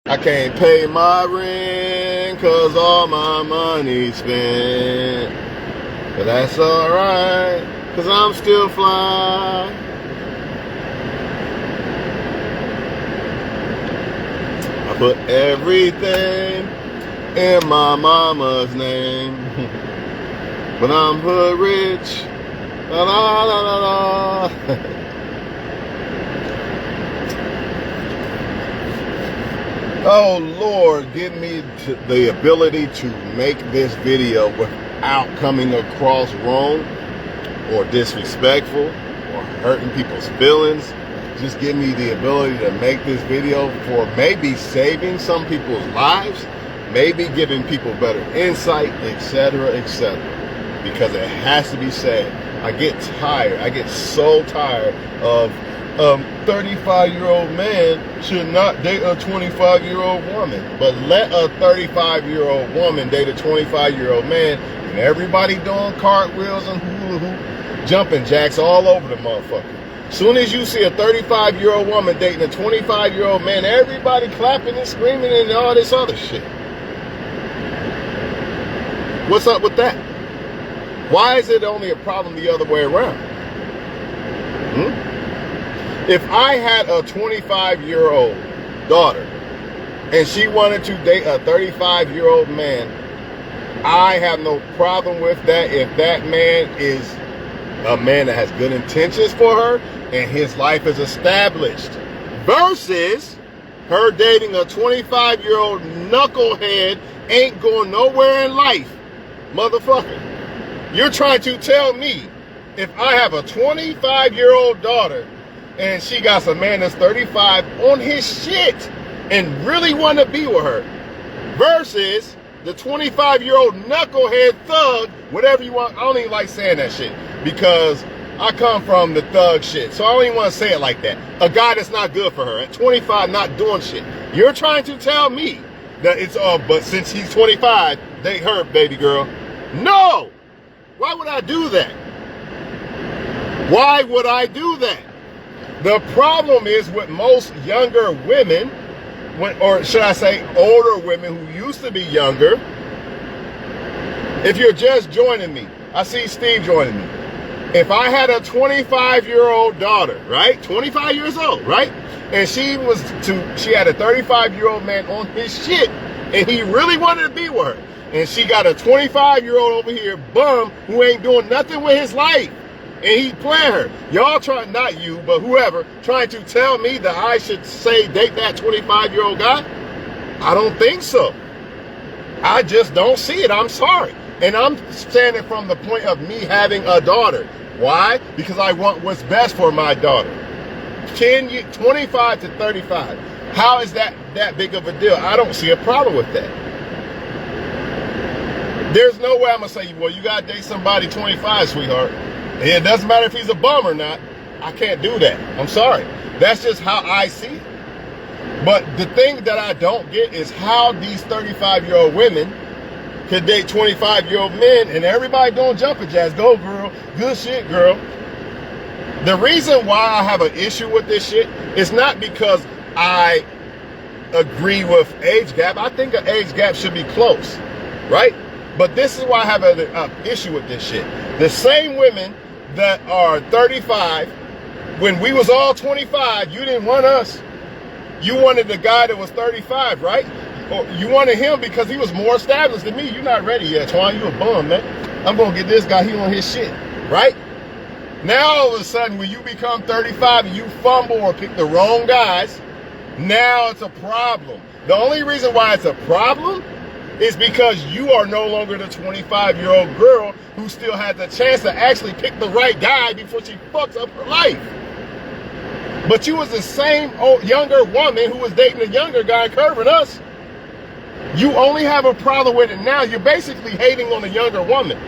I can't pay my rent cause all my money's spent. But that's alright, cause I'm still fly. I put everything in my mama's name. But I'm hood rich. La la la la la. Oh Lord, give me the ability to make this video without coming across wrong or disrespectful or hurting people's feelings. Just give me the ability to make this video for maybe saving some people's lives, maybe giving people better insight, etc., etc. Because it has to be said. I get tired. I get so tired of 35-year-old man should not date a 25-year-old woman. But let a 35-year-old woman date a 25-year-old man, and everybody doing cartwheels and hula hoop, jumping jacks all over the motherfucker. Soon as you see a 35-year-old woman dating a 25-year-old man, everybody clapping and screaming and all this other shit. What's up with that? Why is it only a problem the other way around? If I had a 25-year-old daughter and she wanted to date a 35-year-old man, I have no problem with that if that man is a man that has good intentions for her and his life is established. Versus her dating a 25-year-old knucklehead ain't going nowhere in life. Motherfucker. You're trying to tell me if I have a 25-year-old daughter and she got some man that's 35 on his shit and really want to be with her, versus the 25-year-old knucklehead thug, whatever you want. I don't even like saying that shit because I come from the thug shit, so I don't even want to say it like that. A guy that's not good for her at 25, not doing shit. You're trying to tell me that it's but since he's 25, date her, baby girl. No! Why would I do that? Why would I do that? The problem is with most younger women, or should I say older women who used to be younger. If you're just joining me, I see Steve joining me. If I had a 25-year-old daughter, right? 25 years old, right? And she had a 35-year-old man on his shit, and he really wanted to be with her. And she got a 25-year-old over here, bum, who ain't doing nothing with his life. And he playing her. Y'all trying, not you, but whoever, trying to tell me that I should say date that 25-year-old guy? I don't think so. I just don't see it. I'm sorry. And I'm standing from the point of me having a daughter. Why? Because I want what's best for my daughter. 25 to 35. How is that big of a deal? I don't see a problem with that. There's no way I'm going to say, well, you got to date somebody 25, sweetheart. It doesn't matter if he's a bum or not. I can't do that. I'm sorry. That's just how I see it. But the thing that I don't get is how these 35-year-old women could date 25-year-old men and everybody doing jumping jacks. Go, girl. Good shit, girl. The reason why I have an issue with this shit is not because I agree with age gap. I think an age gap should be close, right? But this is why I have an issue with this shit. The same women that are 35, when we was all 25, you didn't want us. You wanted the guy that was 35, right? Or you wanted him because he was more established than me. You're not ready yet, Twan. You a bum, man. I'm going to get this guy. He on his shit, right? Now, all of a sudden, when you become 35 and you fumble or pick the wrong guys, now it's a problem. The only reason why it's a problem is because you are no longer the 25-year-old girl who still has the chance to actually pick the right guy before she fucks up her life. But you was the same younger woman who was dating a younger guy curving us. You only have a problem with it now. You're basically hating on the younger woman,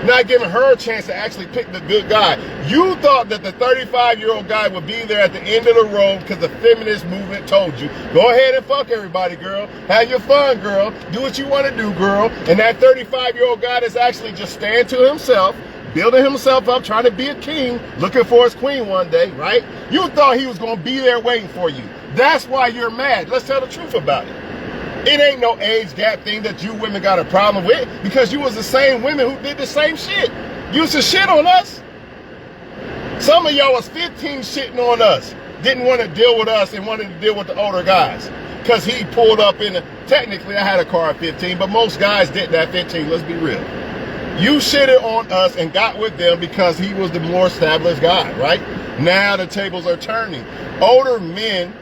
not giving her a chance to actually pick the good guy. You thought that the 35-year-old guy would be there at the end of the road because the feminist movement told you, go ahead and fuck everybody, girl. Have your fun, girl. Do what you want to do, girl. And that 35-year-old guy is actually just staying to himself, building himself up, trying to be a king, looking for his queen one day, right? You thought he was going to be there waiting for you. That's why you're mad. Let's tell the truth about it. It ain't no age gap thing that you women got a problem with, because you was the same women who did the same shit. You used to shit on us. Some of y'all was 15 shitting on us. Didn't want to deal with us and wanted to deal with the older guys. Because he pulled up in technically I had a car at 15, but most guys didn't at 15, let's be real. You shitted on us and got with them because he was the more established guy, right? Now the tables are turning. Older men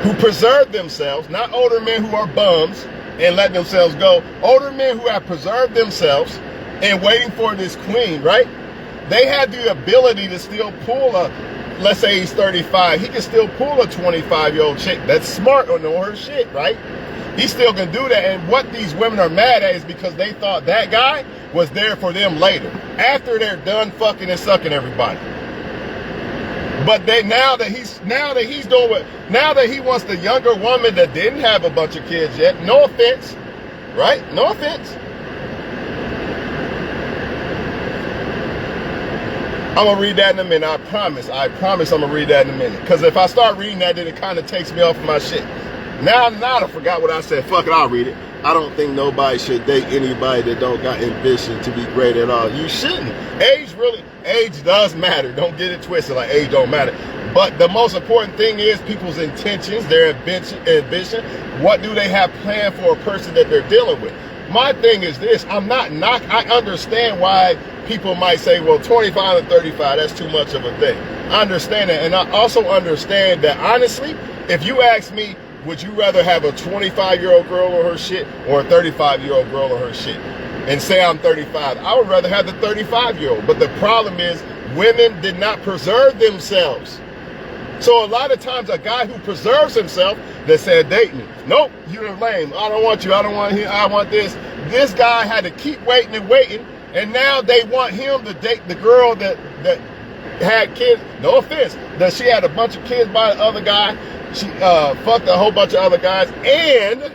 who preserve themselves, not older men who are bums and let themselves go, older men who have preserved themselves and waiting for this queen, right? They have the ability to still pull a, let's say he's 35, he can still pull a 25-year-old chick that's smart or know her shit, right? He still can do that. And what these women are mad at is because they thought that guy was there for them later, after they're done fucking and sucking everybody. But now that he wants the younger woman that didn't have a bunch of kids yet, no offense, right? No offense. I'm gonna read that in a minute, I promise I'm gonna read that in a minute. Because if I start reading that, then it kind of takes me off of my shit. Now I forgot what I said. Fuck it, I'll read it. I don't think nobody should date anybody that don't got ambition to be great at all. You shouldn't. Age does matter. Don't get it twisted like age don't matter. But the most important thing is people's intentions, their ambition. What do they have planned for a person that they're dealing with? My thing is this, I understand why people might say, well, 25 and 35, that's too much of a thing. I understand that. And I also understand that, honestly, if you ask me, would you rather have a 25-year-old girl or her shit or a 35-year-old girl or her shit? And say I'm 35. I would rather have the 35-year-old. But the problem is women did not preserve themselves. So a lot of times a guy who preserves himself that said, date me. Nope, you're lame. I don't want you. I don't want him. I want this. This guy had to keep waiting and waiting. And now they want him to date the girl that had kids. No offense. That she had a bunch of kids by the other guy. She fucked a whole bunch of other guys, and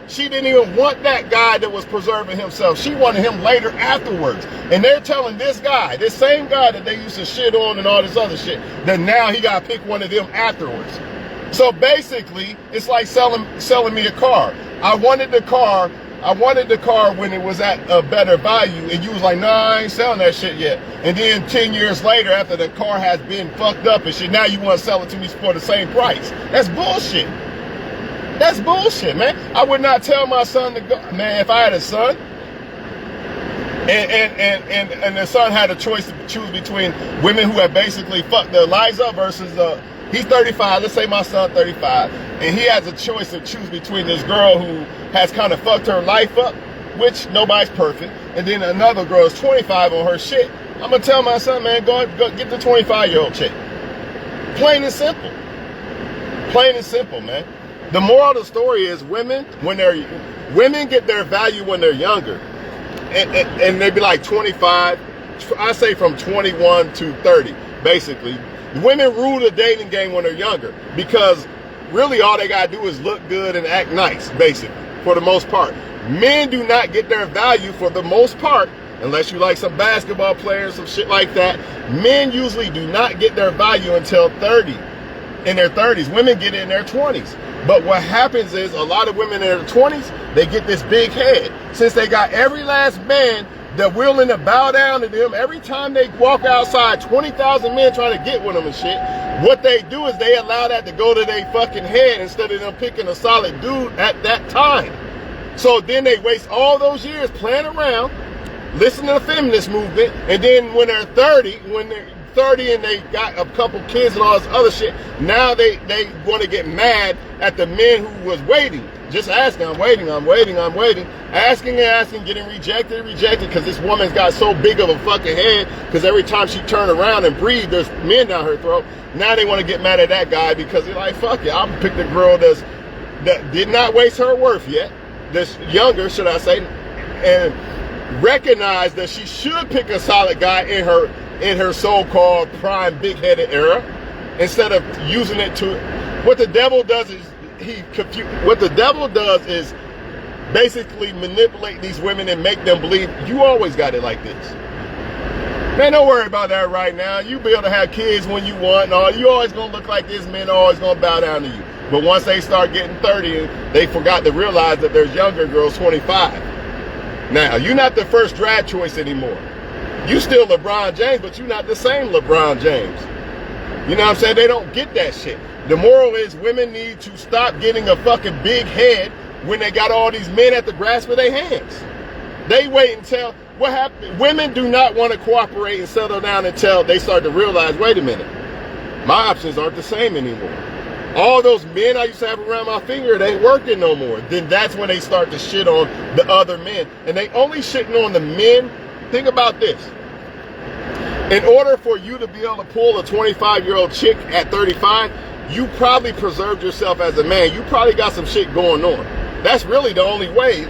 she didn't even want that guy that was preserving himself. She wanted him later afterwards. And they're telling this guy, this same guy that they used to shit on and all this other shit, that now he got to pick one of them afterwards. So basically, it's like selling me a car. I wanted the car when it was at a better value, and you was like, nah, I ain't selling that shit yet. And then 10 years later, after the car has been fucked up and shit, now you want to sell it to me for the same price. That's bullshit. That's bullshit, man. I would not tell my son to go, man, if I had a son, and the son had a choice to choose between women who have basically fucked their lives up versus, he's 35, let's say my son 35, and he has a choice to choose between this girl who has kind of fucked her life up, which nobody's perfect, and then another girl is 25 on her shit. I'm gonna tell my son, man, go get the 25-year-old chick. Plain and simple. Plain and simple, man. The moral of the story is women get their value when they're younger, and they be like 25. I say from 21 to 30, basically. Women rule the dating game when they're younger because really all they gotta do is look good and act nice, basically, for the most part. Men do not get their value for the most part, unless you like some basketball players, some shit like that. Men usually do not get their value until 30, in their 30s. Women get it in their 20s. But what happens is a lot of women in their 20s, they get this big head. Since they got every last man that willing to bow down to them, every time they walk outside, 20,000 men trying to get with them and shit, what they do is they allow that to go to their fucking head instead of them picking a solid dude at that time. So then they waste all those years playing around, listening to the feminist movement, and then when they're 30 and they got a couple kids and all this other shit, now they want to get mad at the men who was waiting. Just asking, I'm waiting. Asking, getting rejected, because this woman's got so big of a fucking head, because every time she turn around and breathe, there's men down her throat. Now they want to get mad at that guy because they're like, fuck it, I'll pick the girl that did not waste her worth yet, that's younger, should I say, and recognize that she should pick a solid guy in her so-called prime big-headed era, instead of using it to, what the devil does is basically manipulate these women and make them believe you always got it like this. Man, don't worry about that right now. You be able to have kids when you want and all. You always gonna look like this, men are always gonna bow down to you. But once they start getting 30, they forgot to realize that there's younger girls 25. Now, you're not the first draft choice anymore. You still LeBron James, but you're not the same LeBron James. You know what I'm saying? They don't get that shit. The moral is women need to stop getting a fucking big head when they got all these men at the grasp of their hands. They wait until, what happened? Women do not want to cooperate and settle down until they start to realize, wait a minute, my options aren't the same anymore. All those men I used to have around my finger, they ain't working no more. Then that's when they start to shit on the other men. And they only shitting on the men. Think about this. In order for you to be able to pull a 25-year-old chick at 35, you probably preserved yourself as a man. You probably got some shit going on. That's really the only way.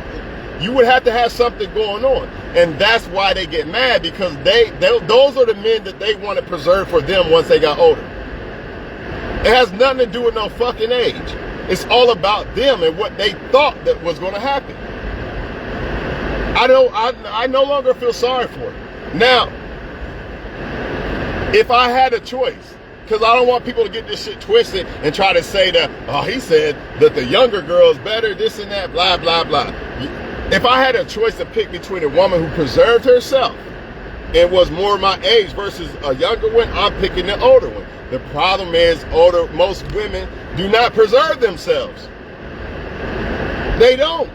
You would have to have something going on. And that's why they get mad, because those are the men that they want to preserve for them once they got older. It has nothing to do with no fucking age. It's all about them and what they thought that was going to happen. I no longer feel sorry for it. Now, if I had a choice, because I don't want people to get this shit twisted and try to say that, oh, he said that the younger girl's better, this and that, blah, blah, blah. If I had a choice to pick between a woman who preserved herself and was more my age versus a younger one, I'm picking the older one. The problem is most women do not preserve themselves. They don't.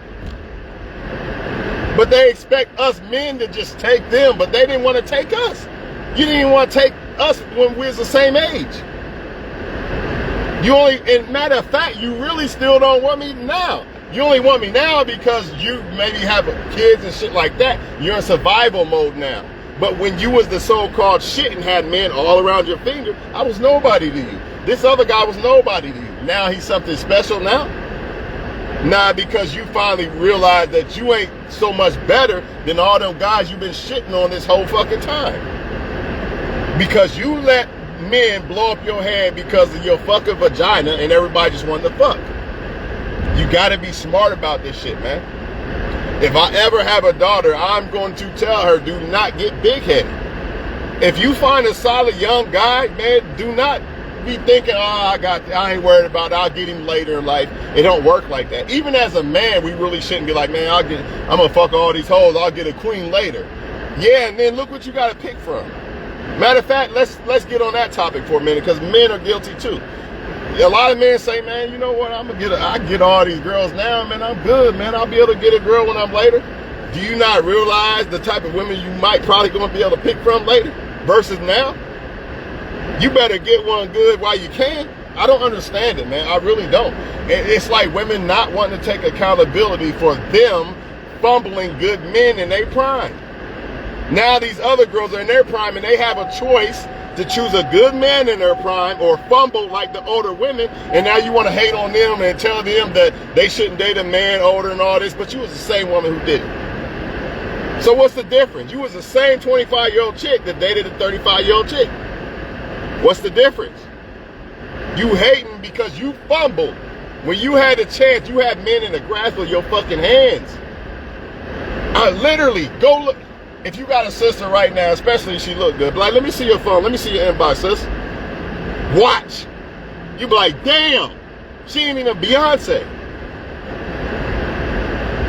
But they expect us men to just take them, but they didn't want to take us. You didn't even want to take us when we was the same age. And matter of fact, you really still don't want me now. You only want me now because you maybe have kids and shit like that. You're in survival mode now. But when you was the so-called shit and had men all around your finger, I was nobody to you. This other guy was nobody to you. Now he's something special now? Nah, because you finally realized that you ain't so much better than all them guys you've been shitting on this whole fucking time. Because you let men blow up your head because of your fucking vagina and everybody just wanted to fuck. You gotta be smart about this shit, man. If I ever have a daughter, I'm going to tell her, do not get big-headed. If you find a solid young guy, man, do not be thinking, oh, I ain't worried about it, I'll get him later in life. It don't work like that. Even as a man, we really shouldn't be like, man, I'm gonna fuck all these hoes, I'll get a queen later. Yeah, and then look what you gotta pick from. Matter of fact, let's get on that topic for a minute, because men are guilty too. A lot of men say, man, you know what, I get all these girls now, man, I'm good, man, I'll be able to get a girl when I'm later. Do you not realize the type of women you might probably gonna be able to pick from later versus now? You better get one good while you can. I don't understand it, man, I really don't. It's like women not wanting to take accountability for them fumbling good men in their prime. Now these other girls are in their prime and they have a choice to choose a good man in their prime or fumble like the older women, and now you want to hate on them and tell them that they shouldn't date a man older and all this, but you was the same woman who did it. So what's the difference? You was the same 25-year-old chick that dated a 35-year-old chick. What's the difference? You hating because you fumbled. When you had a chance, you had men in the grasp of your fucking hands. I literally, go look. If you got a sister right now, especially if she look good, like, let me see your phone, let me see your inbox, sis. Watch. You be like, damn, she ain't even Beyonce.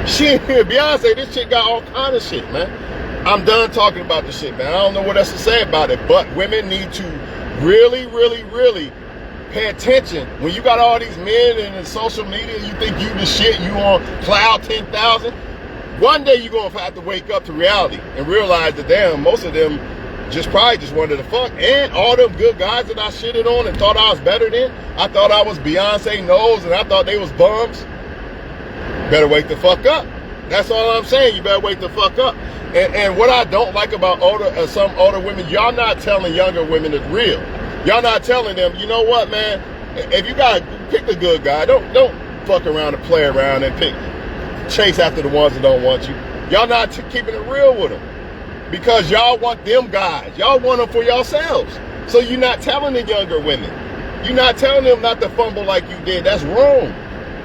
She ain't even Beyonce. This chick got all kind of shit, man. I'm done talking about this shit, man. I don't know what else to say about it, but women need to really, really, really pay attention. When you got all these men in social media, you think you the shit, you on cloud 10,000. One day you're going to have to wake up to reality and realize that, damn, most of them probably just wanted to fuck. And all them good guys that I shitted on and thought I was better than, I thought I was Beyonce knows and I thought they was bums. Better wake the fuck up. That's all I'm saying. You better wake the fuck up. And what I don't like about some older women, y'all not telling younger women it's real. Y'all not telling them, you know what, man, if you got to pick a good guy, don't fuck around and play around and chase after the ones that don't want you. Y'all not keeping it real with them because y'all want them guys. Y'all want them for yourselves. So you're not telling the younger women. You're not telling them not to fumble like you did. That's wrong.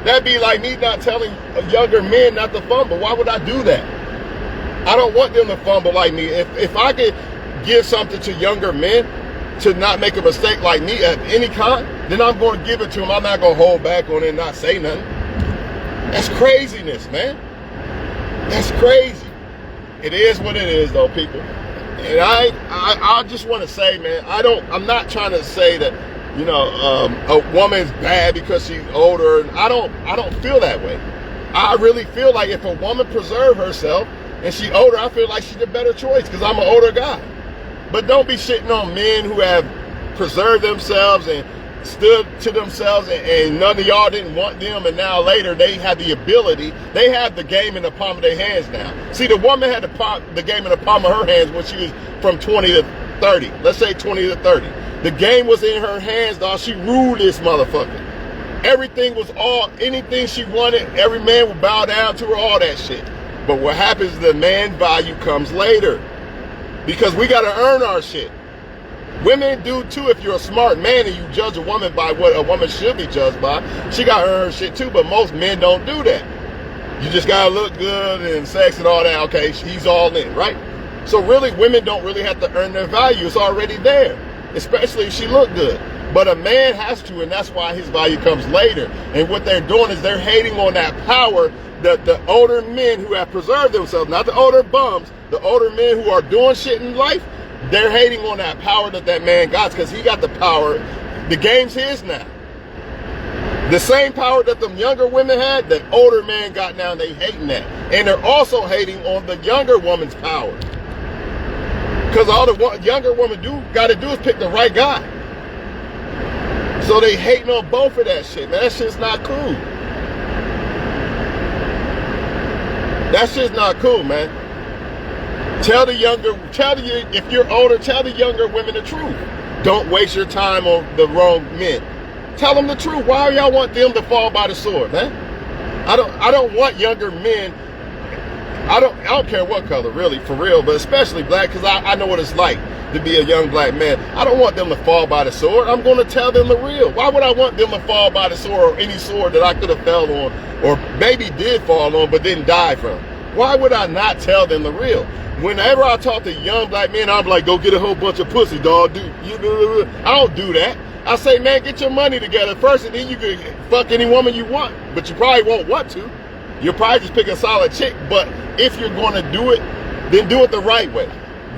That'd be like me not telling younger men not to fumble. Why would I do that? I don't want them to fumble like me. If I could give something to younger men to not make a mistake like me at any kind, then I'm going to give it to them. I'm not going to hold back on it and not say nothing. That's craziness, man. That's crazy. It is what it is, though, people. And I just want to say, man, I'm not trying to say that, you know, a woman's bad because she's older. And I don't feel that way. I really feel like if a woman preserve herself and she's older, I feel like she's a better choice because I'm an older guy. But don't be shitting on men who have preserved themselves and stood to themselves, and none of y'all didn't want them, and now later they have the ability, they have the game in the palm of their hands now. See, the woman had the game in the palm of her hands when she was from 20 to 30. Let's say 20 to 30. The game was in her hands, dog. She ruled this motherfucker. Everything was anything she wanted, every man would bow down to her, all that shit. But what happens is the man value comes later. Because we got to earn our shit. Women do too. If you're a smart man and you judge a woman by what a woman should be judged by, she got to earn her shit too. But most men don't do that. You just got to look good and sex and all that. Okay, he's all in, right? So really, women don't really have to earn their value. It's already there, especially if she look good. But a man has to, and that's why his value comes later. And what they're doing is they're hating on that power that the older men who have preserved themselves, not the older bums, the older men who are doing shit in life, they're hating on that power that man got because he got the power. The game's his now. The same power that them younger women had, that older man got now, they hating that. And they're also hating on the younger woman's power. Because all the younger woman got to do is pick the right guy. So they hating on both of that shit, man. That shit's not cool. That shit's not cool, man. If you're older, tell the younger women the truth. Don't waste your time on the wrong men. Tell them the truth. Why y'all want them to fall by the sword, man? I don't want younger men. I don't care what color, really, for real, but especially black, because I know what it's like to be a young black man. I don't want them to fall by the sword. I'm going to tell them the real. Why would I want them to fall by the sword, or any sword that I could have fell on, or maybe did fall on but didn't die from? Why would I not tell them the real? Whenever I talk to young black men, I'm like, go get a whole bunch of pussy, dog. I don't do that. I say, man, get your money together first, and then you can fuck any woman you want. But you probably won't want to. You'll probably just pick a solid chick. But if you're going to do it, then do it the right way.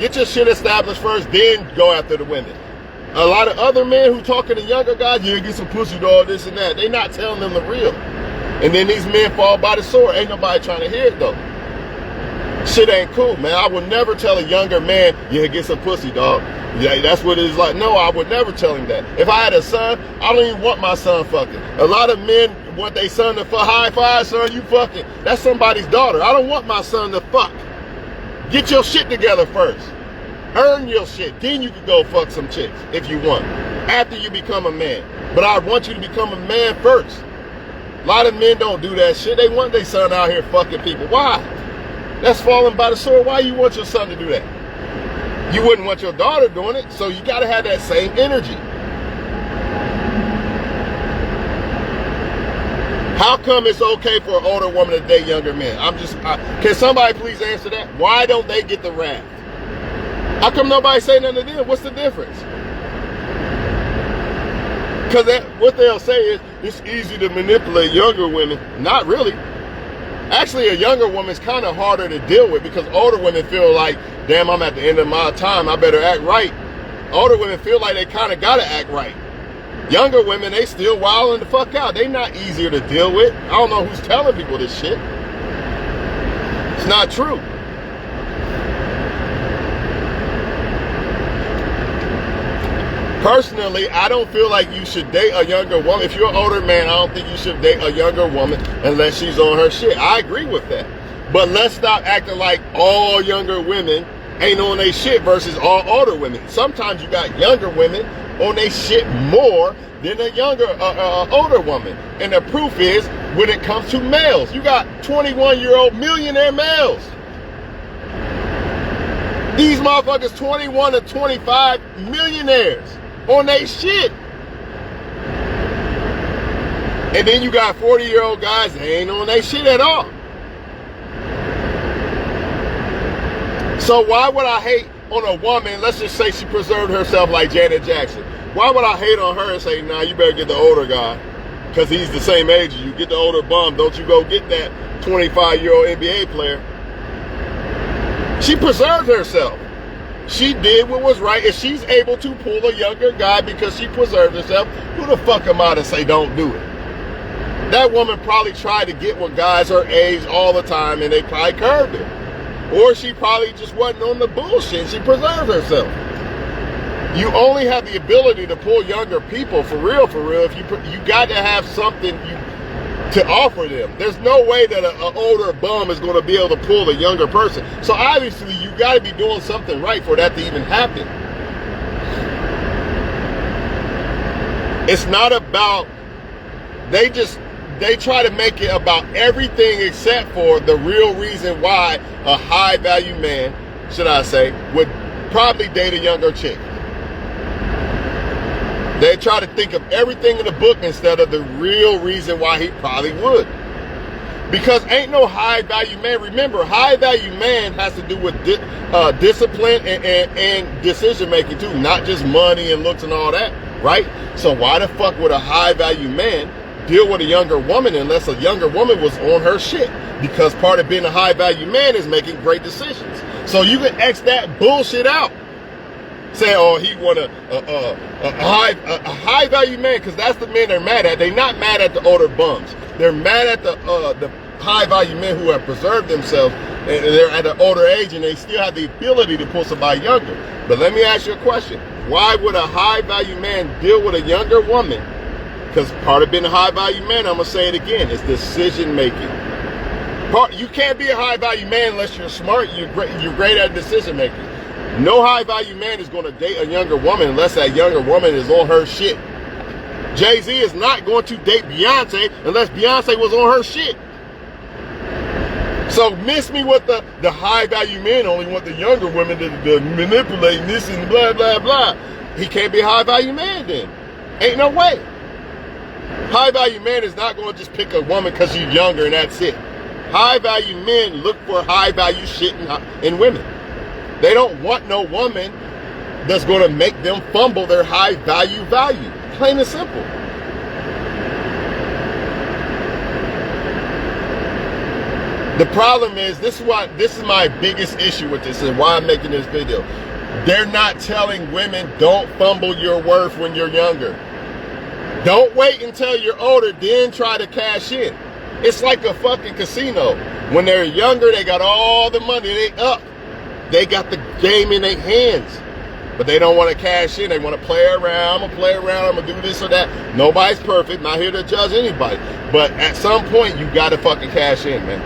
Get your shit established first, then go after the women. A lot of other men who talking to younger guys, yeah, get some pussy, dog, this and that. They not telling them the real. And then these men fall by the sword. Ain't nobody trying to hear it, though. Shit ain't cool, man. I would never tell a younger man, yeah, get some pussy, dog. Yeah, that's what it's like. No, I would never tell him that. If I had a son, I don't even want my son fucking. A lot of men want their son to fuck. High five, son, you fucking. That's somebody's daughter. I don't want my son to fuck. Get your shit together first. Earn your shit. Then you can go fuck some chicks if you want. After you become a man. But I want you to become a man first. A lot of men don't do that shit. They want their son out here fucking people. Why? That's falling by the sword. Why you want your son to do that? You wouldn't want your daughter doing it, so you got to have that same energy. How come it's okay for an older woman to date younger men? Can somebody please answer that? Why don't they get the wrath? How come nobody say nothing to them? What's the difference? Because what they'll say is, it's easy to manipulate younger women. Not really. Actually, a younger woman's kind of harder to deal with because older women feel like, damn, I'm at the end of my time, I better act right. Older women feel like they kind of got to act right. Younger women, they still wilding the fuck out. They not easier to deal with. I don't know who's telling people this shit. It's not true. Personally, I don't feel like you should date a younger woman. If you're an older man, I don't think you should date a younger woman unless she's on her shit. I agree with that. But let's stop acting like all younger women ain't on their shit versus all older women. Sometimes you got younger women on their shit more than a older woman. And the proof is when it comes to males. You got 21-year-old millionaire males. These motherfuckers 21 to 25 millionaires on their shit. And then you got 40-year-old guys that ain't on their shit at all. So why would I hate on a woman, let's just say she preserved herself like Janet Jackson. Why would I hate on her and say, nah, you better get the older guy because he's the same age as you. Get the older bum. Don't you go get that 25-year-old NBA player. She preserved herself. She did what was right. If she's able to pull a younger guy because she preserved herself, who the fuck am I to say don't do it? That woman probably tried to get with guys her age all the time and they probably curved her. Or she probably just wasn't on the bullshit. She preserved herself. You only have the ability to pull younger people for real, if you got to have something to offer them. There's no way that an older bum is going to be able to pull a younger person. So obviously you got to be doing something right for that to even happen. It's not about, they try to make it about everything except for the real reason why a high value man, should I say, would probably date a younger chick. They try to think of everything in the book instead of the real reason why he probably would. Because ain't no high value man. Remember, high value man has to do with discipline and decision making too, not just money and looks and all that, right? So why the fuck would a high value man deal with a younger woman unless a younger woman was on her shit? Because part of being a high value man is making great decisions. So you can X that bullshit out. Say, oh, he want a high value man, because that's the men they're mad at. They're not mad at the older bums. They're mad at the high value men who have preserved themselves and they're at an older age and they still have the ability to pull somebody younger. But let me ask you a question. Why would a high value man deal with a younger woman? Because part of being a high value man, I'm gonna say it again, is decision making. You can't be a high value man unless you're smart. You're great at decision making. No high value man is going to date a younger woman unless that younger woman is on her shit. Jay-Z is not going to date Beyonce unless Beyonce was on her shit. So miss me with the high value men only want the younger women to manipulate this and blah, blah, blah. He can't be a high value man then. Ain't no way. High value man is not going to just pick a woman because she's younger and that's it. High value men look for high value shit in women. They don't want no woman that's going to make them fumble their high value. Plain and simple. The problem is, this is my biggest issue with this and why I'm making this video. They're not telling women don't fumble your worth when you're younger. Don't wait until you're older, then try to cash in. It's like a fucking casino. When they're younger, they got all the money, they up. They got the game in their hands, but they don't want to cash in. They want to play around. I'm going to do this or that. Nobody's perfect. Not here to judge anybody. But at some point, you got to fucking cash in, man.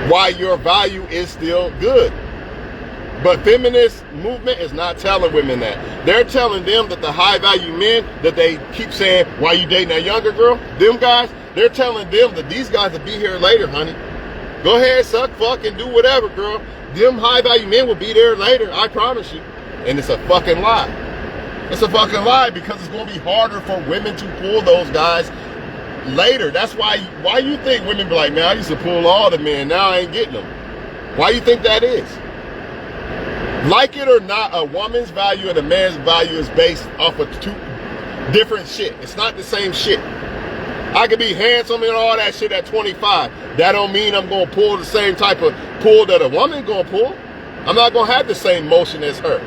Why your value is still good. But feminist movement is not telling women that. They're telling them that the high value men that they keep saying, why you dating that younger girl? Them guys, they're telling them that these guys will be here later, honey. Go ahead, suck, fuck, and do whatever, girl. Them high value men will be there later, I promise you. And it's a fucking lie. It's a fucking lie because it's going to be harder for women to pull those guys later. That's why you think women be like, man, I used to pull all the men, now I ain't getting them. Why you think that is? Like it or not, a woman's value and a man's value is based off of two different shit. It's not the same shit. I could be handsome and all that shit at 25. That don't mean I'm going to pull the same type of pull that a woman going to pull. I'm not going to have the same motion as her.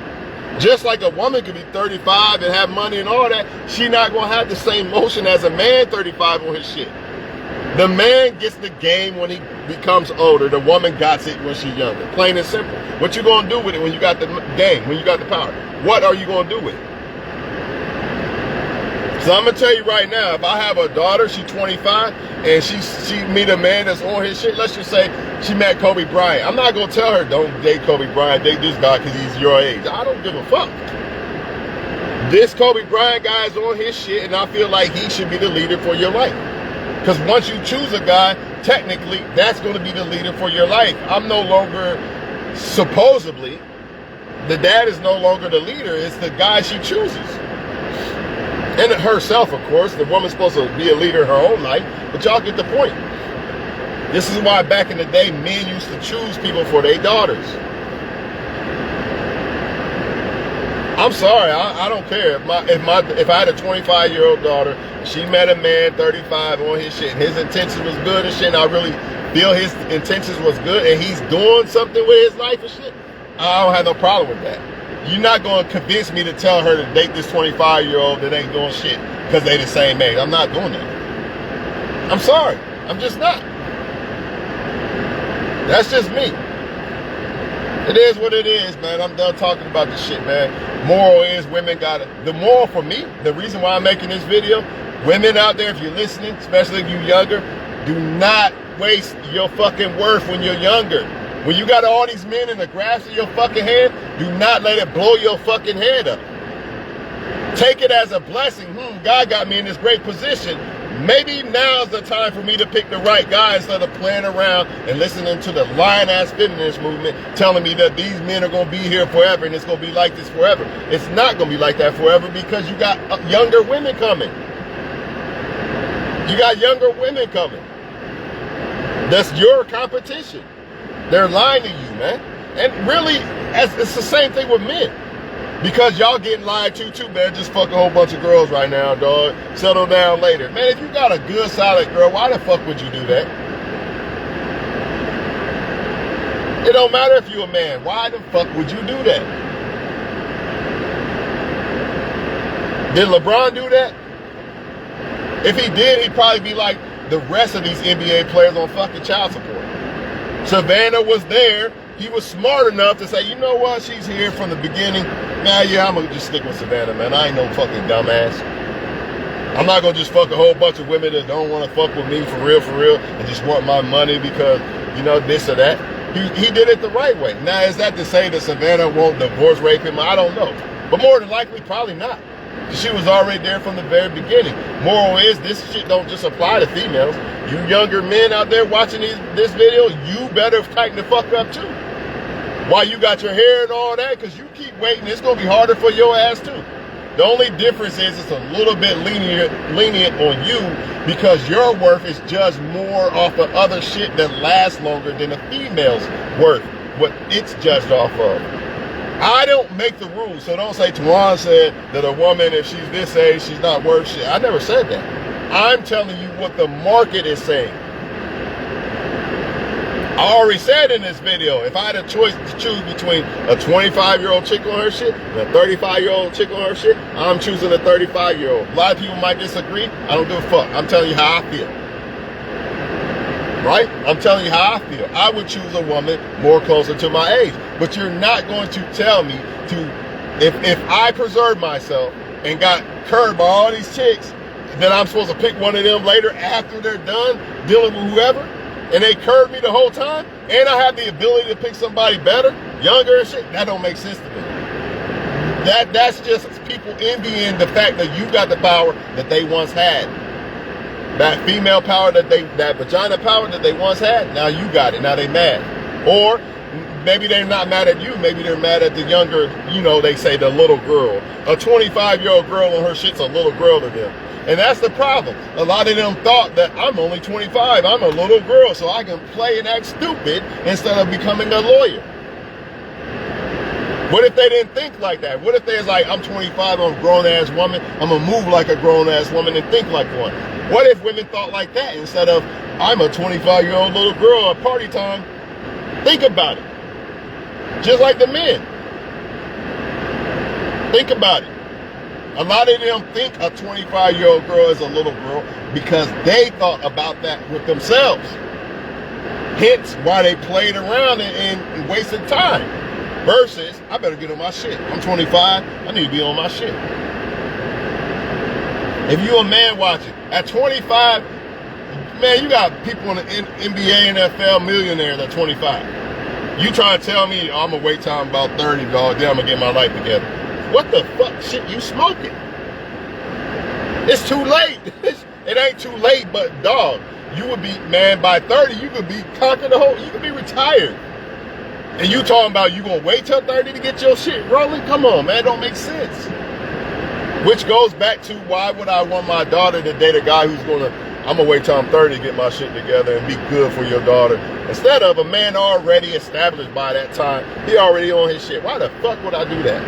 Just like a woman could be 35 and have money and all that, she not going to have the same motion as a man 35 on his shit. The man gets the game when he becomes older. The woman got it when she's younger. Plain and simple. What you going to do with it when you got the game, when you got the power? What are you going to do with it? So I'm going to tell you right now, if I have a daughter, she's 25, and she meet a man that's on his shit, let's just say she met Kobe Bryant. I'm not going to tell her, don't date Kobe Bryant, date this guy because he's your age. I don't give a fuck. This Kobe Bryant guy is on his shit, and I feel like he should be the leader for your life. Because once you choose a guy, technically, that's going to be the leader for your life. I'm no longer, supposedly, the dad is no longer the leader. It's the guy she chooses. And herself, of course. The woman's supposed to be a leader in her own life. But y'all get the point. This is why back in the day, men used to choose people for their daughters. I'm sorry, I don't care. If I had a 25-year-old daughter, she met a man 35 on his shit, and his intentions was good and shit, and I really feel his intentions was good, and he's doing something with his life and shit, I don't have no problem with that. You're not going to convince me to tell her to date this 25-year-old that ain't doing shit because they the same age. I'm not doing that. I'm sorry. I'm just not. That's just me. It is what it is, man. I'm done talking about this shit, man. Moral is women got it. The moral for me, the reason why I'm making this video, women out there, if you're listening, especially if you're younger, do not waste your fucking worth when you're younger. When you got all these men in the grasp of your fucking hand, do not let it blow your fucking head up. Take it as a blessing. God got me in this great position. Maybe now's the time for me to pick the right guy instead of playing around and listening to the lying-ass feminist movement telling me that these men are going to be here forever and it's going to be like this forever. It's not going to be like that forever because you got younger women coming. You got younger women coming. That's your competition. They're lying to you, man. And really, it's the same thing with men. Because y'all getting lied to too, man. Just fuck a whole bunch of girls right now, dog. Settle down later. Man, if you got a good, solid girl, why the fuck would you do that? It don't matter if you're a man. Why the fuck would you do that? Did LeBron do that? If he did, he'd probably be like the rest of these NBA players on fucking child support. Savannah was there. He was smart enough to say, you know what, she's here from the beginning. Nah, yeah, I'm going to just stick with Savannah, man. I ain't no fucking dumbass. I'm not going to just fuck a whole bunch of women that don't want to fuck with me for real, and just want my money because, you know, this or that. He did it the right way. Now, is that to say that Savannah won't divorce rape him? I don't know. But more than likely, probably not. She was already there from the very beginning. Moral is, this shit don't just apply to females. You younger men out there watching this video, you better tighten the fuck up too. While you got your hair and all that, because you keep waiting, it's going to be harder for your ass too. The only difference is it's a little bit lenient on you because your worth is judged more off of other shit that lasts longer than a female's worth, what it's judged off of. I don't make the rules, so don't say Tawan said that a woman, if she's this age, she's not worth shit. I never said that. I'm telling you what the market is saying. I already said in this video, if I had a choice to choose between a 25-year-old chick on her shit and a 35-year-old chick on her shit, I'm choosing a 35-year-old. A lot of people might disagree. I don't give a fuck. I'm telling you how I feel. Right? I'm telling you how I feel. I would choose a woman more closer to my age. But you're not going to tell me to, if I preserve myself and got curbed by all these chicks, then I'm supposed to pick one of them later after they're done dealing with whoever, and they curb me the whole time, and I have the ability to pick somebody better, younger and shit. That don't make sense to me. That's just people envying the fact that you got the power that they once had. That female power that vagina power that they once had, now you got it. Now they mad. Or maybe they're not mad at you. Maybe they're mad at the younger, you know, they say the little girl. A 25-year-old girl on her shit's a little girl to them. And that's the problem. A lot of them thought that I'm only 25. I'm a little girl, so I can play and act stupid instead of becoming a lawyer. What if they didn't think like that? What if they was like, I'm 25, I'm a grown-ass woman. I'm going to move like a grown-ass woman and think like one. What if women thought like that instead of, I'm a 25-year-old little girl at party time? Think about it. Just like the men. Think about it. A lot of them think a 25-year-old girl is a little girl because they thought about that with themselves. Hence why they played around and wasted time. Versus, I better get on my shit. I'm 25, I need to be on my shit. If you a man watching, at 25, man, you got people in the NBA, NFL, millionaires at 25. You trying to tell me, oh, I'm going to wait till I'm about 30, dog, then I'm going to get my life together. What the fuck shit you smoking? It's too late. It ain't too late, but dog, you would be, man, by 30, you could be conquered the whole, you could be retired. And you talking about you gonna wait till 30 to get your shit rolling? Come on, man, don't make sense. Which goes back to why would I want my daughter to date a guy who's I'm gonna wait till I'm 30 to get my shit together and be good for your daughter. Instead of a man already established by that time, he already on his shit. Why the fuck would I do that?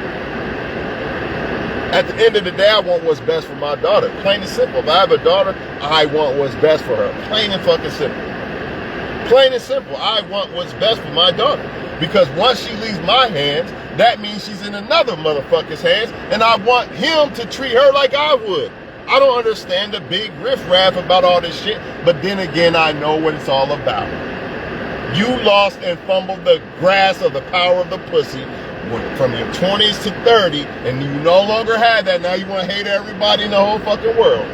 At the end of the day, I want what's best for my daughter. Plain and simple. If I have a daughter, I want what's best for her. Plain and fucking simple. Plain and simple. I want what's best for my daughter. Because once she leaves my hands, that means she's in another motherfucker's hands, and I want him to treat her like I would. I don't understand the big riffraff about all this shit, but then again, I know what it's all about. You lost and fumbled the grasp of the power of the pussy from your 20s to 30, and you no longer have that. Now you want to hate everybody in the whole fucking world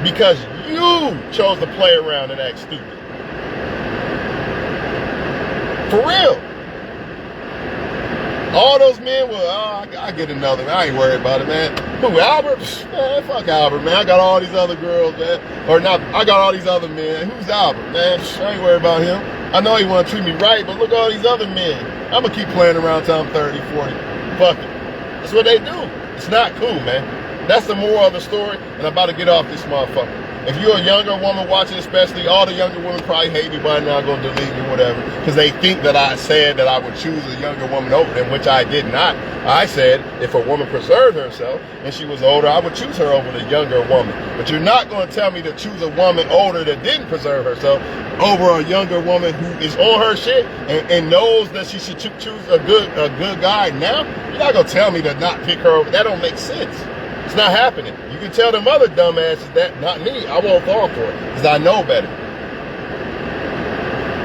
because you chose to play around and act stupid. For real. All those men will, I get another man. I ain't worried about it, man. Who, Albert? Man, fuck Albert, man. I got all these other girls, man. Or not, I got all these other men. Who's Albert, man? I ain't worried about him. I know he want to treat me right, but look at all these other men. I'm going to keep playing around till I'm 30, 40. Fuck it. That's what they do. It's not cool, man. That's the moral of the story, and I'm about to get off this motherfucker. If you're a younger woman watching, especially, all the younger women probably hate me by now, going to delete me, whatever, because they think that I said that I would choose a younger woman over them, which I did not. I said if a woman preserved herself and she was older, I would choose her over the younger woman. But you're not going to tell me to choose a woman older that didn't preserve herself over a younger woman who is on her shit and knows that she should choose a good guy now. You're not going to tell me to not pick her over. That don't make sense. It's not happening. You can tell them other dumbasses that, not me. I won't fall for it because I know better.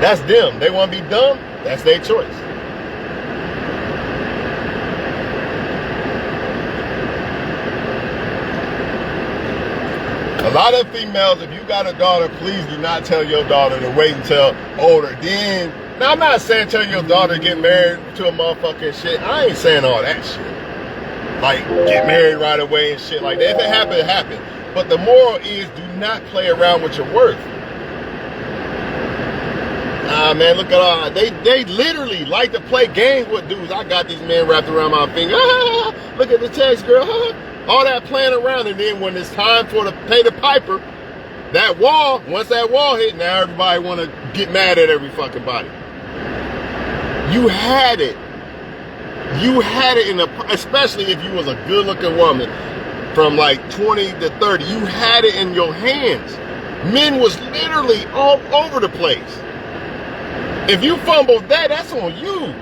That's them. They want to be dumb. That's their choice. A lot of females, if you got a daughter, please do not tell your daughter to wait until older. Then, now I'm not saying tell your daughter to get married to a motherfucking shit. I ain't saying all that shit. Like, get married right away and shit like that. If it happened, it happened. But the moral is, do not play around with your worth. Nah, man, look at all. They literally like to play games with dudes. I got these men wrapped around my finger. Look at the text, girl. All that playing around. And then when it's time for to pay the piper, that wall, once that wall hit, now everybody want to get mad at every fucking body. You had it. You had it especially if you was a good-looking woman from like 20 to 30. You had it in your hands. Men was literally all over the place. If you fumbled that, that's on you.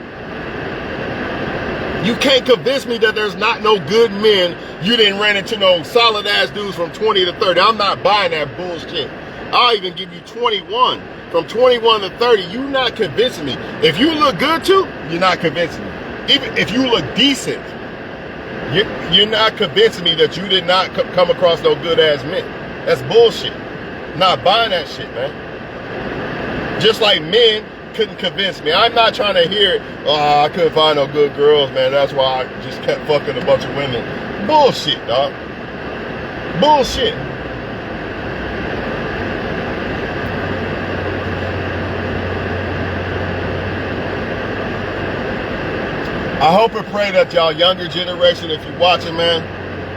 You can't convince me that there's not no good men. You didn't run into no solid-ass dudes from 20 to 30. I'm not buying that bullshit. I'll even give you 21. From 21 to 30, you're not convincing me. If you look good too, you're not convincing me. Even if you look decent, you're not convincing me that you did not come across no good-ass men. That's bullshit. Not buying that shit, man. Just like men couldn't convince me. I'm not trying to hear, I couldn't find no good girls, man. That's why I just kept fucking a bunch of women. Bullshit, dog. Bullshit. I hope and pray that y'all younger generation, if you're watching, man,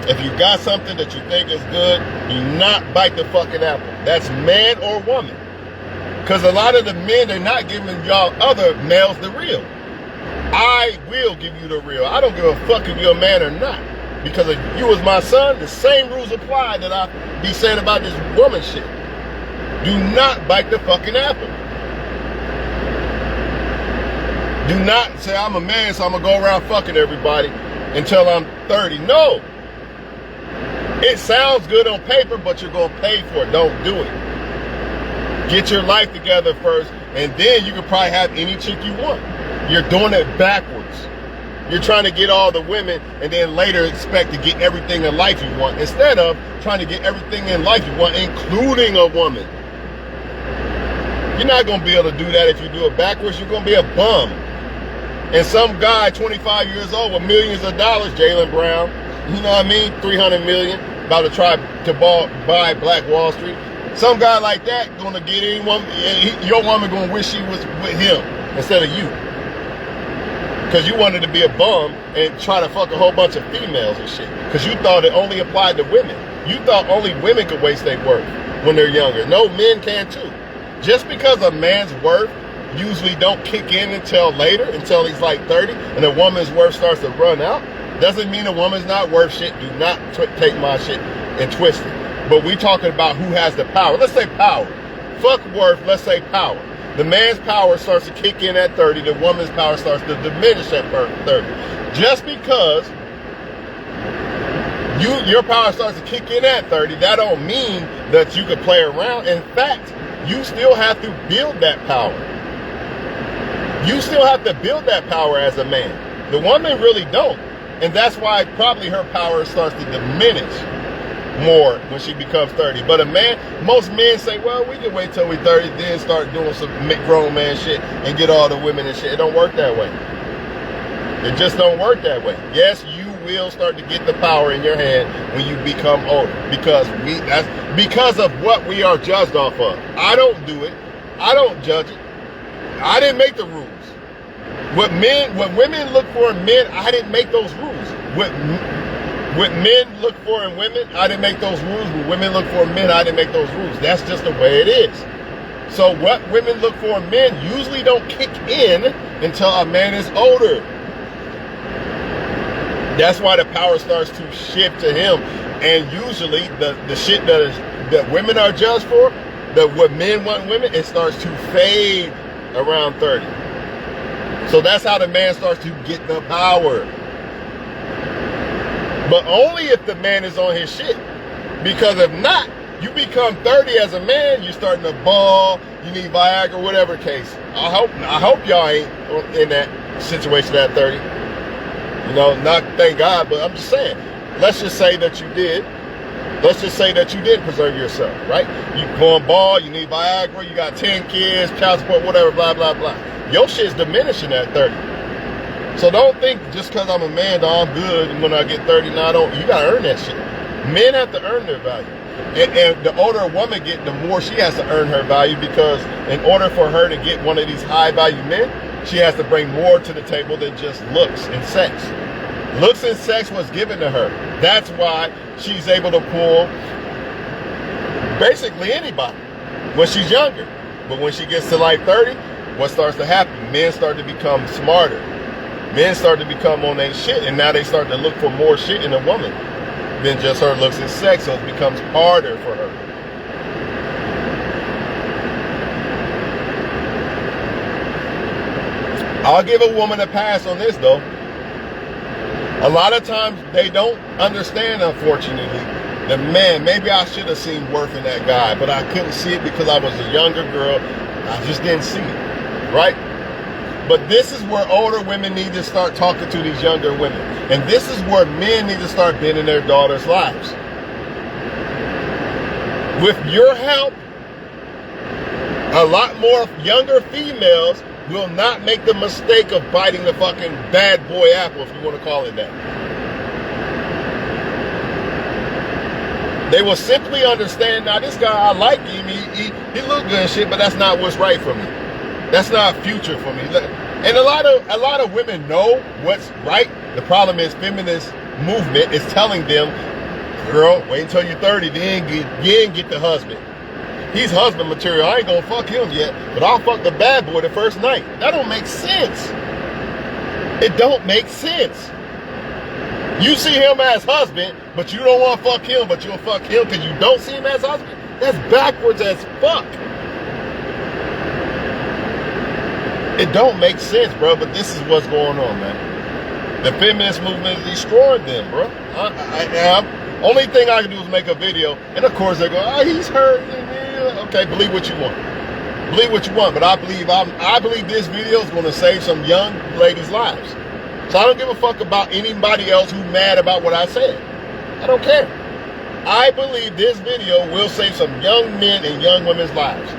if you got something that you think is good, do not bite the fucking apple. That's man or woman. Because a lot of the men, they're not giving y'all other males the real. I will give you the real. I don't give a fuck if you're a man or not. Because if you was my son, the same rules apply that I be saying about this woman shit. Do not bite the fucking apple. Do not say, I'm a man, so I'm going to go around fucking everybody until I'm 30. No. It sounds good on paper, but you're going to pay for it. Don't do it. Get your life together first, and then you can probably have any chick you want. You're doing it backwards. You're trying to get all the women, and then later expect to get everything in life you want, instead of trying to get everything in life you want, including a woman. You're not going to be able to do that if you do it backwards. You're going to be a bum. And some guy, 25 years old, with millions of dollars, Jaylen Brown, you know what I mean, 300 million, about to try to buy Black Wall Street. Some guy like that gonna get any woman, your woman gonna wish she was with him instead of you. Because you wanted to be a bum and try to fuck a whole bunch of females and shit. Because you thought it only applied to women. You thought only women could waste their worth when they're younger. No, men can too. Just because a man's worth usually don't kick in until later, until he's like 30, and a woman's worth starts to run out, Doesn't mean a woman's not worth shit. Do not take my shit and twist it. But we talking about who has the power. Let's say power. Fuck worth, let's say power. The man's power starts to kick in at 30. The woman's power starts to diminish at 30. Just because your power starts to kick in at 30, that don't mean that you can play around. In fact, you still have to build that power. You still have to build that power as a man. The woman really don't. And that's why probably her power starts to diminish more when she becomes 30. But a man, most men say, well, we can wait till we 30, then start doing some grown man shit and get all the women and shit. It don't work that way. It just don't work that way. Yes, you will start to get the power in your hand when you become older, because that's because of what we are judged off of. I don't do it. I don't judge it. I didn't make the rules. What women look for in men, I didn't make those rules. What men look for in women, I didn't make those rules. What women look for in men, I didn't make those rules. That's just the way it is. So what women look for in men usually don't kick in until a man is older. That's why the power starts to shift to him. And usually the shit that women are judged for, that what men want women, it starts to fade around 30. So that's how the man starts to get the power. But only if the man is on his shit. Because if not, you become 30 as a man, you're starting to ball, you need Viagra, whatever case. I hope y'all ain't in that situation at 30. You know, not thank God, but I'm just saying. Let's just say that you did. Let's just say that you did preserve yourself, right? You going ball, you need Viagra, you got 10 kids, child support, whatever, blah, blah, blah. Your shit's diminishing at 30. So don't think just because I'm a man, I'm good, and when I get 30, now you gotta earn that shit. Men have to earn their value. And the older a woman gets, the more she has to earn her value, because in order for her to get one of these high value men, she has to bring more to the table than just looks and sex. Looks and sex was given to her. That's why she's able to pull basically anybody when she's younger. But when she gets to like 30, what starts to happen? Men start to become smarter. Men start to become on their shit, and now they start to look for more shit in a woman than just her looks and sex, so it becomes harder for her. I'll give a woman a pass on this though. A lot of times they don't understand, unfortunately, that man, maybe I should have seen worth in that guy, but I couldn't see it because I was a younger girl. I just didn't see it, right? But this is where older women need to start talking to these younger women. And this is where men need to start being in their daughters' lives. With your help, a lot more younger females will not make the mistake of biting the fucking bad boy apple, if you want to call it that. They will simply understand, now this guy, I like him, he look good and shit, but that's not what's right for me. That's not future for me. And a lot of women know what's right. The problem is feminist movement is telling them, girl, wait until you're 30, then get the husband. He's husband material. I ain't gonna fuck him yet, but I'll fuck the bad boy the first night. That don't make sense. It don't make sense. You see him as husband, but you don't want to fuck him, but you'll fuck him because you don't see him as husband? That's backwards as fuck. It don't make sense, bro, but this is what's going on, man. The feminist movement is destroying them, bro. Only thing I can do is make a video, and of course they go, oh, he's hurt. Okay, believe what you want. Believe what you want, but I believe this video is going to save some young ladies' lives. So I don't give a fuck about anybody else who's mad about what I said. I don't care. I believe this video will save some young men and young women's lives.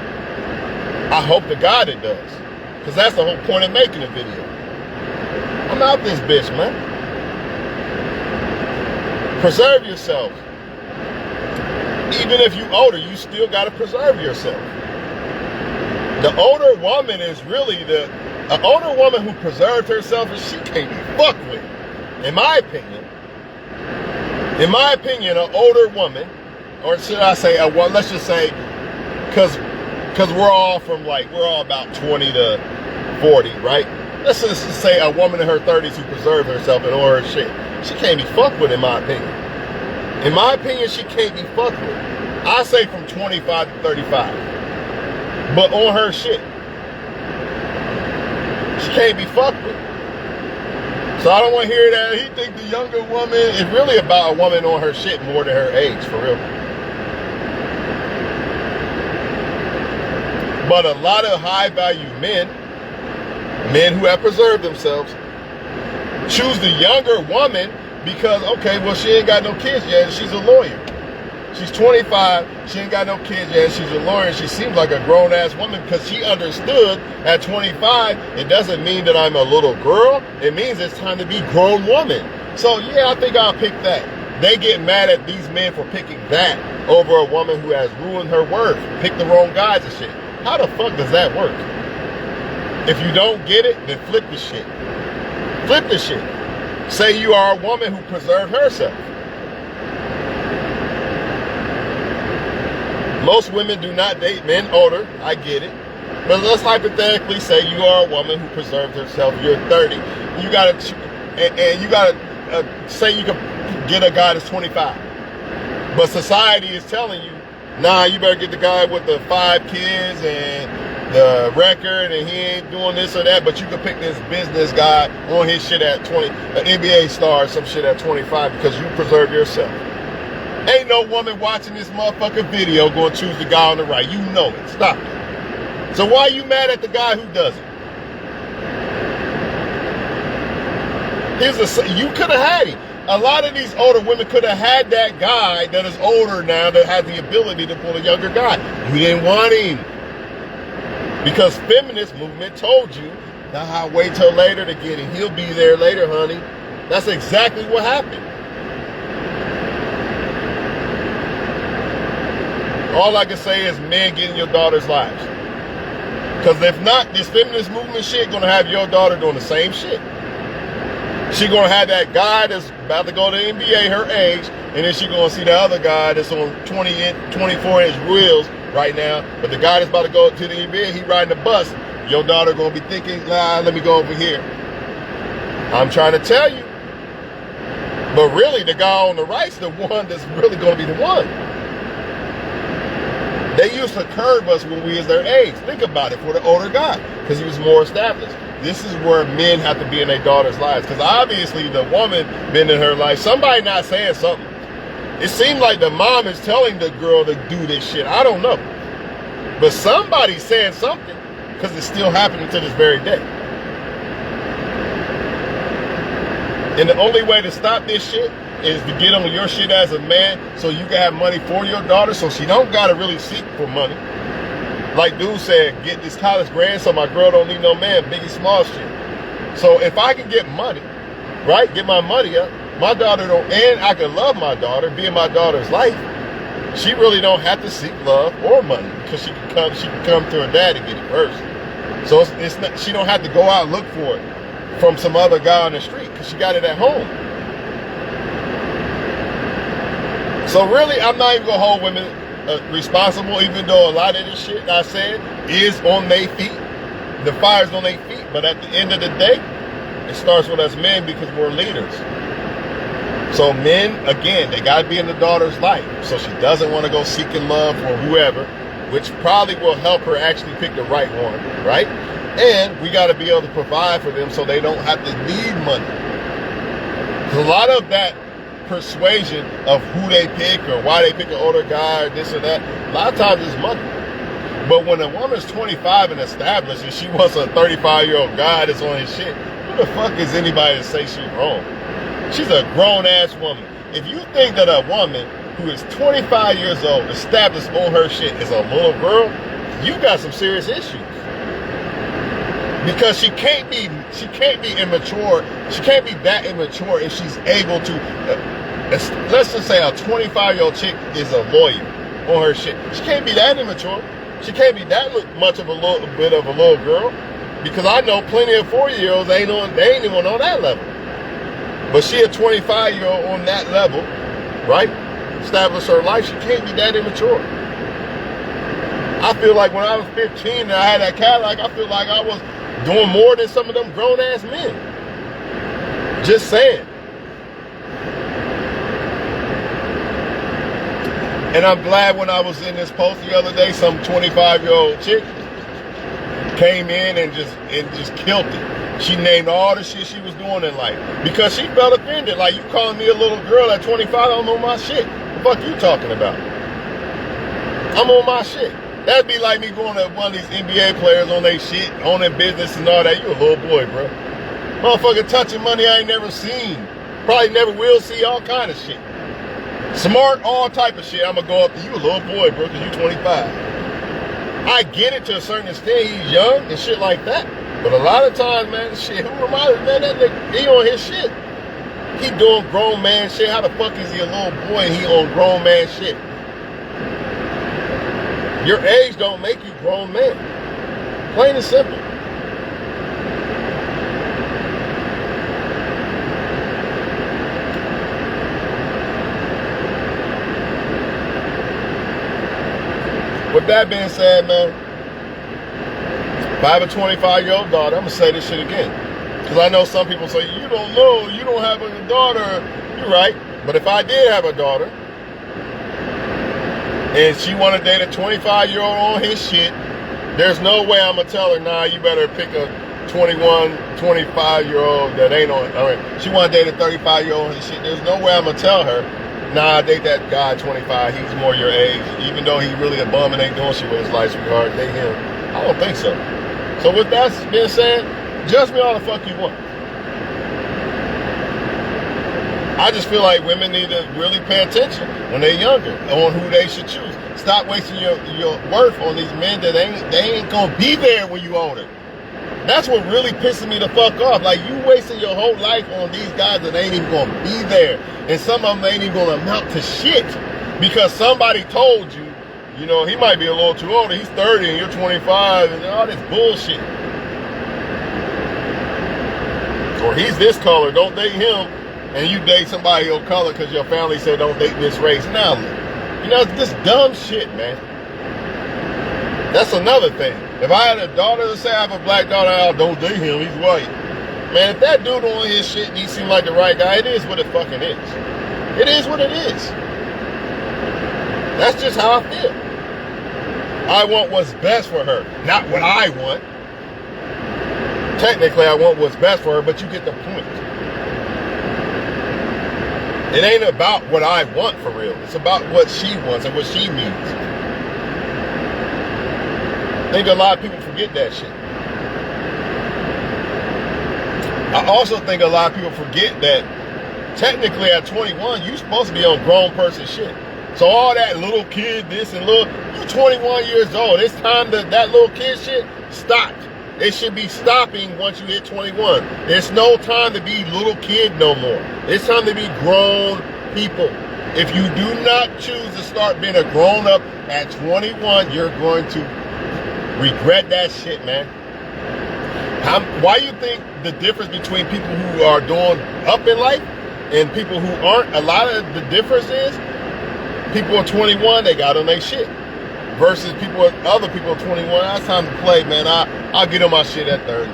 I hope to God it does. Because that's the whole point of making a video. I'm out this bitch, man. Preserve yourself. Even if you're older, you still got to preserve yourself. The older woman is really an older woman who preserved herself, and she can't be fucked with. In my opinion, an older woman, or should I say, well, let's just say, because we're all about 20 to 40, right? let's just say a woman in her 30s who preserved herself and all her shit. She can't be fucked with, in my opinion. In my opinion, she can't be fucked with. I say from 25 to 35. But on her shit. She can't be fucked with. So I don't want to hear that. He think the younger woman is really about a woman on her shit more than her age, for real. But a lot of high-value men who have preserved themselves, choose the younger woman because, okay, well, she ain't got no kids yet and she's a lawyer. She's 25, she ain't got no kids yet, and she's a lawyer, and she seems like a grown-ass woman because she understood at 25, it doesn't mean that I'm a little girl, it means it's time to be grown woman. So yeah, I think I'll pick that. They get mad at these men for picking that over a woman who has ruined her worth, picked the wrong guys and shit. How the fuck does that work? If you don't get it, then flip the shit. Flip the shit. Say you are a woman who preserved herself. Most women do not date men older, I get it. But let's hypothetically say you are a woman who preserved herself, you're 30. You gotta, say you can get a guy that's 25. But society is telling you, nah, you better get the guy with the 5 kids and the record and he ain't doing this or that, but you can pick this business guy on his shit at 20, an NBA star or some shit at 25 because you preserve yourself. Ain't no woman watching this motherfucking video going to choose the guy on the right. You know it. Stop it. So why are you mad at the guy who doesn't? You could have had him. A lot of these older women could have had that guy that is older now that has the ability to pull a younger guy. You didn't want him. Because feminist movement told you, nah, wait till later to get him. He'll be there later, honey. That's exactly what happened. All I can say is men get in your daughter's lives. Because if not, this feminist movement shit gonna have your daughter doing the same shit. She gonna have that guy that's about to go to the NBA her age, and then she gonna see the other guy that's on 24-inch wheels right now, but the guy that's about to go to the NBA, he riding the bus. Your daughter gonna be thinking, nah, let me go over here. I'm trying to tell you. But really, the guy on the right's the one that's really gonna be the one. They used to curve us when we was their age. Think about it for the older guy, because he was more established. This is where men have to be in their daughter's lives, because obviously the woman been in her life. Somebody not saying something. It seems like the mom is telling the girl to do this shit. I don't know. But somebody's saying something, because it's still happening to this very day. And the only way to stop this shit is to get on your shit as a man so you can have money for your daughter so she don't gotta really seek for money. Like dude said, get this college grant so my girl don't need no man, Biggie Small shit. So if I can get money, right, get my money up, my daughter don't, and I can love my daughter, be in my daughter's life, she really don't have to seek love or money because she can come to her dad and get it first. So it's not, she don't have to go out and look for it from some other guy on the street because she got it at home. So really, I'm not even gonna hold women responsible, even though a lot of this shit I said is on their feet. The fire's on their feet, but at the end of the day, it starts with us men because we're leaders. So men, again, they gotta be in the daughter's life. So she doesn't want to go seeking love for whoever, which probably will help her actually pick the right one, right? And we gotta be able to provide for them so they don't have to need money. There's a lot of that persuasion of who they pick or why they pick an older guy or this or that. A lot of times it's money. But when a woman's 25 and established and she wants a 35-year-old guy that's on his shit, who the fuck is anybody to say she's wrong? She's a grown-ass woman. If you think that a woman who is 25 years old, established on her shit, is a little girl, you got some serious issues. Because she can't be immature. She can't be that immature if she's able to, let's just say a 25-year-old chick is a lawyer on her shit. She can't be that immature. She can't be that much of a little bit of a little girl. Because I know plenty of 40-year-olds, they ain't even on that level. But she a 25-year-old on that level, right? Established her life, she can't be that immature. I feel like when I was 15 and I had that Cadillac, I feel like I was doing more than some of them grown-ass men. Just saying. And I'm glad when I was in this post the other day, some 25-year-old chick came in and just killed it. She named all the shit she was doing in life because she felt offended. Like, you calling me a little girl at 25, I don't know my shit. What the fuck you talking about? I'm on my shit. That'd be like me going to one of these NBA players on their shit, on their business and all that. You a little boy, bro. Motherfucker touching money I ain't never seen. Probably never will see, all kind of shit. Smart, all type of shit. I'm gonna go up to you, a little boy, bro, because you 25. I get it to a certain extent. He's young and shit like that. But a lot of times, man, shit, who am I? Man, that nigga, he on his shit. He doing grown man shit. How the fuck is he a little boy and he on grown man shit? Your age don't make you grown man. Plain and simple. With that being said, man, if I have a 25-year-old daughter, I'm going to say this shit again. Because I know some people say, you don't know, you don't have a daughter. You're right. But if I did have a daughter, and she want to date a 25-year-old on his shit, there's no way I'm going to tell her, nah, you better pick a 21, 25-year-old that ain't on, all right. She want to date a 35-year-old on his shit. There's no way I'm going to tell her, nah, date that guy 25, he's more your age. Even though he really a bum and ain't doing shit with his life, sweetheart, date him. I don't think so. So with that being said, judge me all the fuck you want. I just feel like women need to really pay attention when they're younger on who they should choose. Stop wasting your worth on these men that they ain't gonna be there when you older. That's what really pisses me the fuck off. Like, you wasting your whole life on these guys that ain't even gonna be there. And some of them ain't even gonna amount to shit. Because somebody told you, you know, he might be a little too old. He's 30 and you're 25 and all this bullshit. Or he's this color, don't date him. And you date somebody your color because your family said don't date this race. Now, you know, this dumb shit, man. That's another thing. If I had a daughter, let's say I have a black daughter, I don't date him, he's white. Man, if that dude on his shit and he seems like the right guy, it is what it fucking is. It is what it is. That's just how I feel. I want what's best for her, not what I want. Technically, I want what's best for her, but you get the point. It ain't about what I want for real. It's about what she wants and what she needs. I think a lot of people forget that shit. I also think a lot of people forget that technically at 21, you're supposed to be on grown person shit. So all that little kid, this and little, you're 21 years old. It's time that little kid shit stopped. It should be stopping once you hit 21. It's no time to be little kid no more. It's time to be grown people. If you do not choose to start being a grown up at 21, you're going to regret that shit, man. Why you think the difference between people who are doing up in life and people who aren't, a lot of the difference is people are 21, they got on their shit. Versus other people at 21, that's time to play, man. I'll get on my shit at 30.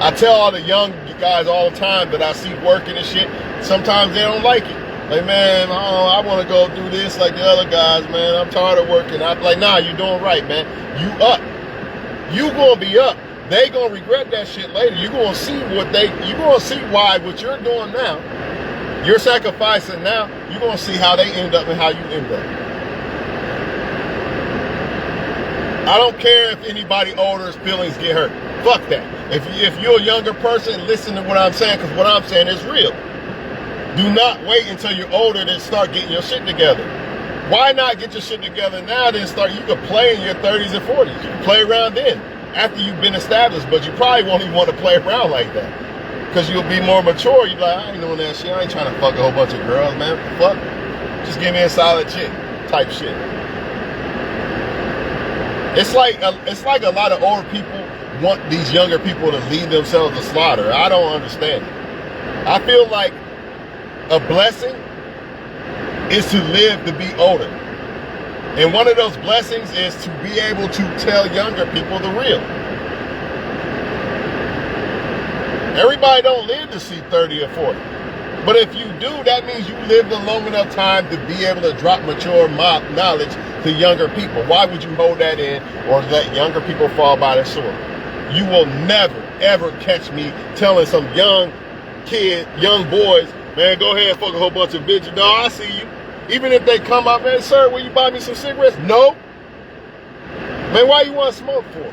I tell all the young guys all the time that I see working and shit, sometimes they don't like it. Like, man, I want to go do this like the other guys, man. I'm tired of working. I'm like, nah, you're doing right, man. You up. You gonna be up. They gonna regret that shit later. You gonna see why what you're doing now, you're sacrificing now, you're gonna see how they end up and how you end up. I don't care if anybody older's feelings get hurt. Fuck that. If you're a younger person, listen to what I'm saying, because what I'm saying is real. Do not wait until you're older to start getting your shit together. Why not get your shit together now, then start? You could play in your 30s and 40s. You can play around then, after you've been established, but you probably won't even want to play around like that. Because you'll be more mature. You're like, I ain't doing that shit. I ain't trying to fuck a whole bunch of girls, man. Fuck. Just give me a solid chick type shit. It's like a lot of older people want these younger people to leave themselves to slaughter. I don't understand it. I feel like a blessing is to live to be older. And one of those blessings is to be able to tell younger people the real. Everybody don't live to see 30 or 40. But if you do, that means you lived a long enough time to be able to drop mature knowledge to younger people. Why would you hold that in or let younger people fall by the sword? You will never, ever catch me telling some young kid, young boys, man, go ahead and fuck a whole bunch of bitches. No, I see you. Even if they come up, man, sir, will you buy me some cigarettes? No. Man, why you want to smoke for?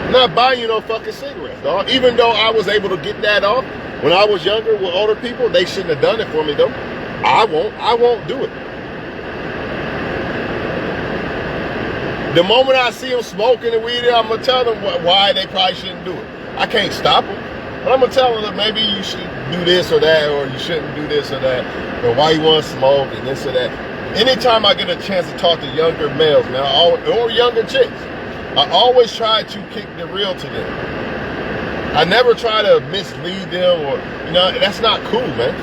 I'm not buying you no fucking cigarettes, dog. Even though I was able to get that off when I was younger with older people, they shouldn't have done it for me, though. I won't do it. The moment I see them smoking and weed, I'm going to tell them why they probably shouldn't do it. I can't stop them. But I'm going to tell them that maybe you should do this or that, or you shouldn't do this or that, or why you want to smoke and this or that. Anytime I get a chance to talk to younger males, man, or younger chicks, I always try to kick the real to them. I never try to mislead them or, that's not cool, man.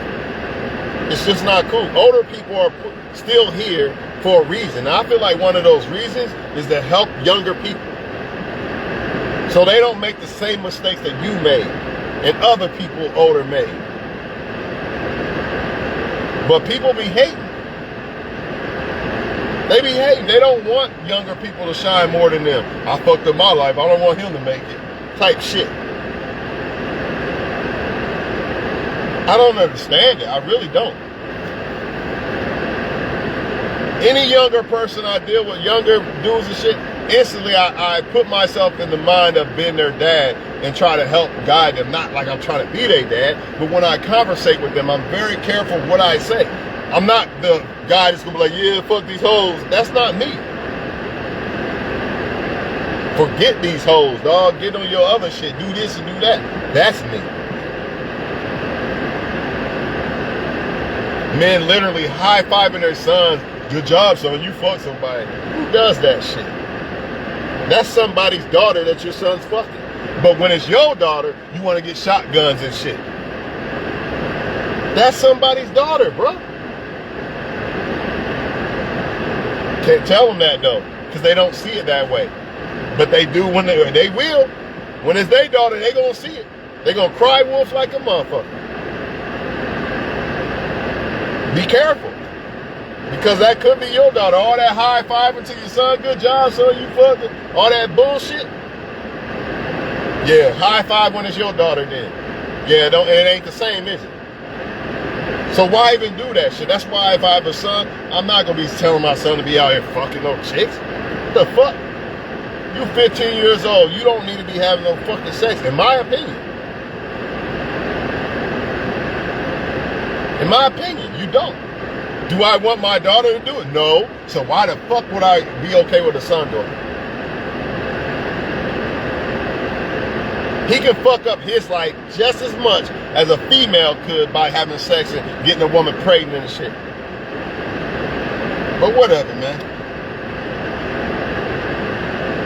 It's just not cool. Older people are still here for a reason. And I feel like one of those reasons is to help younger people, so they don't make the same mistakes that you made and other people older made. But people be hating. They be hating. They don't want younger people to shine more than them. I fucked up my life. I don't want him to make it. Type shit. I don't understand it. I really don't. Any younger person I deal with, younger dudes and shit, instantly I put myself in the mind of being their dad and try to help guide them. Not like I'm trying to be their dad, but when I conversate with them, I'm very careful what I say. I'm not the guy that's gonna be like, yeah, fuck these hoes. That's not me. Forget these hoes, dog. Get on your other shit. Do this and do that. That's me. Men literally high-fiving their sons. Good job, son. You fucked somebody. Who does that shit? That's somebody's daughter that your son's fucking. But when it's your daughter, you want to get shotguns and shit. That's somebody's daughter, bro. Can't tell them that, though, because they don't see it that way. But they do when they will. When it's their daughter, they gonna see it. They gonna cry wolf like a motherfucker. Be careful. Because that could be your daughter. All that high-fiving to your son, good job, son, you fucking, all that bullshit. Yeah, high-five when it's your daughter then. Yeah, it ain't the same, is it? So why even do that shit? That's why if I have a son, I'm not going to be telling my son to be out here fucking no chicks. What the fuck? You 15 years old. You don't need to be having no fucking sex, in my opinion. In my opinion, you don't. Do I want my daughter to do it? No. So why the fuck would I be okay with a son doing it? He can fuck up his life just as much as a female could by having sex and getting a woman pregnant and shit. But whatever, man.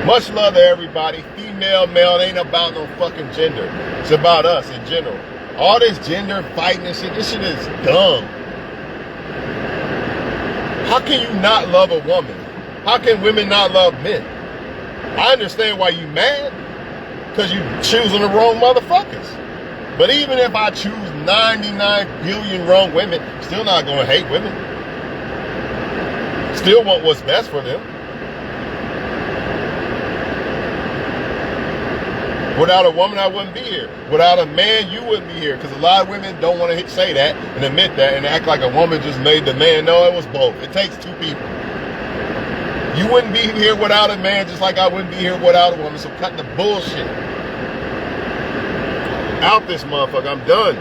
Much love to everybody. Female, male, it ain't about no fucking gender. It's about us in general. All this gender fighting and shit, this shit is dumb. How can you not love a woman? How can women not love men? I understand why you mad, because you choosing the wrong motherfuckers. But even if I choose 99 billion wrong women, still not going to hate women. Still want what's best for them. Without a woman, I wouldn't be here. Without a man, you wouldn't be here. Because a lot of women don't want to say that and admit that and act like a woman just made the man. No, it was both. It takes two people. You wouldn't be here without a man, just like I wouldn't be here without a woman. So cut the bullshit. Out this motherfucker. I'm done.